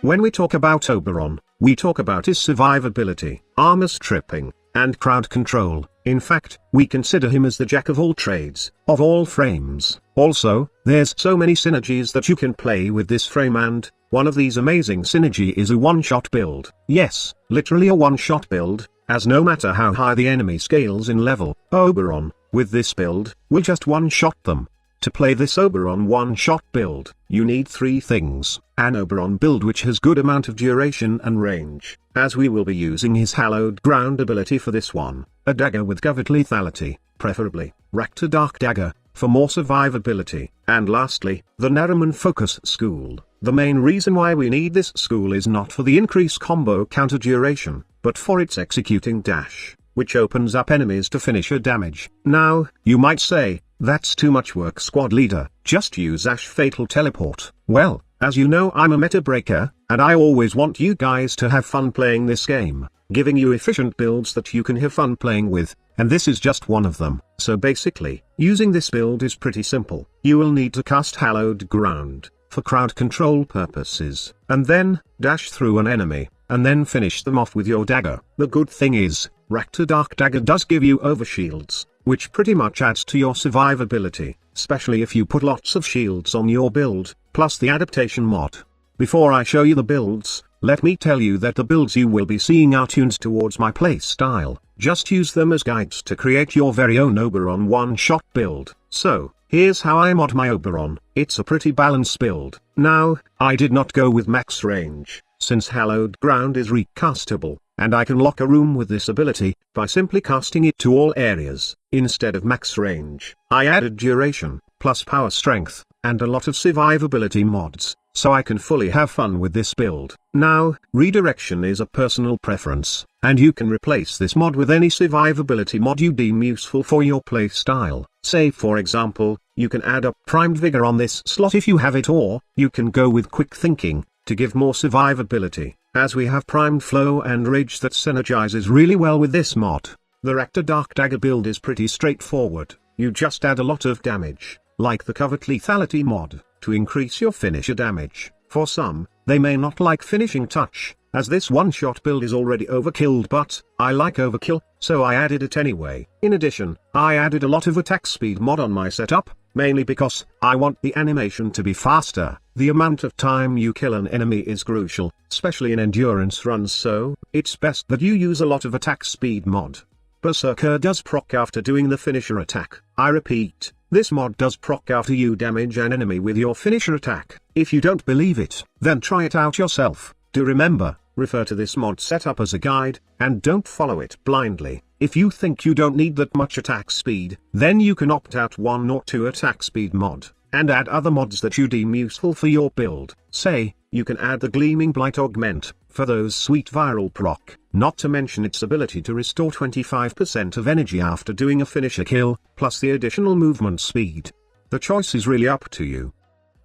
When we talk about Oberon, we talk about his survivability, armor stripping, and crowd control. In fact, we consider him as the jack of all trades, of all frames. Also, there's so many synergies that you can play with this frame, and one of these amazing synergy is a one-shot build. Yes, literally a one-shot build, as no matter how high the enemy scales in level, Oberon, with this build, will just one-shot them. To play this Oberon one-shot build, you need 3 things. An Oberon build which has good amount of duration and range, as we will be using his Hallowed Ground ability for this one. A dagger with covert lethality, preferably RAKTA Dark Dagger, for more survivability. And lastly, the NARAMON Focus School. The main reason why we need this school is not for the increased combo counter duration, but for its executing dash, which opens up enemies to finisher damage. Now, you might say, that's too much work, squad leader, just use Ash Fatal Teleport. Well, as you know, I'm a meta breaker, and I always want you guys to have fun playing this game, giving you efficient builds that you can have fun playing with, and this is just one of them. So basically, using this build is pretty simple. You will need to cast Hallowed Ground, for crowd control purposes, and then, dash through an enemy, and then finish them off with your dagger. The good thing is, RAKTA Dark Dagger does give you overshields, which pretty much adds to your survivability, especially if you put lots of shields on your build, plus the adaptation mod. Before I show you the builds, let me tell you that the builds you will be seeing are tuned towards my playstyle. Just use them as guides to create your very own Oberon one-shot build. So, here's how I mod my Oberon. It's a pretty balanced build. Now, I did not go with max range, since Hallowed Ground is recastable, and I can lock a room with this ability, by simply casting it to all areas. Instead of max range, I added duration, plus power strength, and a lot of survivability mods, so I can fully have fun with this build. Now, redirection is a personal preference, and you can replace this mod with any survivability mod you deem useful for your playstyle. Say for example, you can add up primed vigor on this slot if you have it, or you can go with quick thinking, to give more survivability, as we have primed flow and rage that synergizes really well with this mod. The RAKTA Dark Dagger build is pretty straightforward. You just add a lot of damage, like the covert lethality mod, to increase your finisher damage. For some, they may not like finishing touch, as this one-shot build is already overkilled, but I like overkill, so I added it anyway. In addition, I added a lot of attack speed mod on my setup, mainly because I want the animation to be faster. The amount of time you kill an enemy is crucial, especially in endurance runs, so it's best that you use a lot of attack speed mod. Berserker does proc after doing the finisher attack. I repeat, this mod does proc after you damage an enemy with your finisher attack. If you don't believe it, then try it out yourself. Do remember, refer to this mod setup as a guide, and don't follow it blindly. If you think you don't need that much attack speed, then you can opt out 1 or 2 attack speed mod, and add other mods that you deem useful for your build. Say, you can add the Gleaming Blight Augment, for those sweet viral proc, not to mention its ability to restore 25% of energy after doing a finisher kill, plus the additional movement speed. The choice is really up to you.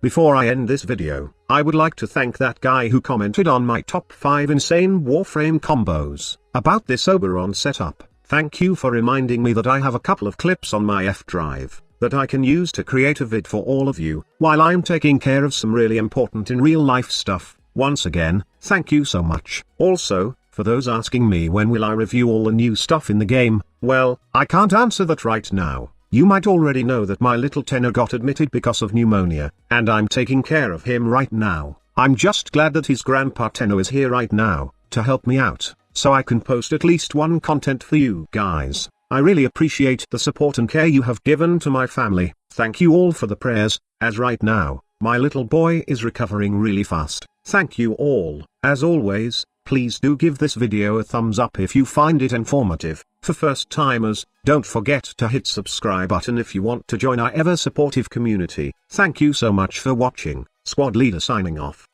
Before I end this video, I would like to thank that guy who commented on my top 5 insane Warframe combos. About this Oberon setup, thank you for reminding me that I have a couple of clips on my F drive that I can use to create a vid for all of you, while I'm taking care of some really important in real life stuff. Once again, thank you so much. Also, for those asking me when will I review all the new stuff in the game, well, I can't answer that right now. You might already know that my little tenor got admitted because of pneumonia, and I'm taking care of him right now. I'm just glad that his grandpa Tenno is here right now, to help me out, so I can post at least one content for you guys. I really appreciate the support and care you have given to my family. Thank you all for the prayers, as right now, my little boy is recovering really fast. Thank you all. As always, please do give this video a thumbs up if you find it informative. For first timers, don't forget to hit subscribe button if you want to join our ever supportive community. Thank you so much for watching. Squad leader signing off.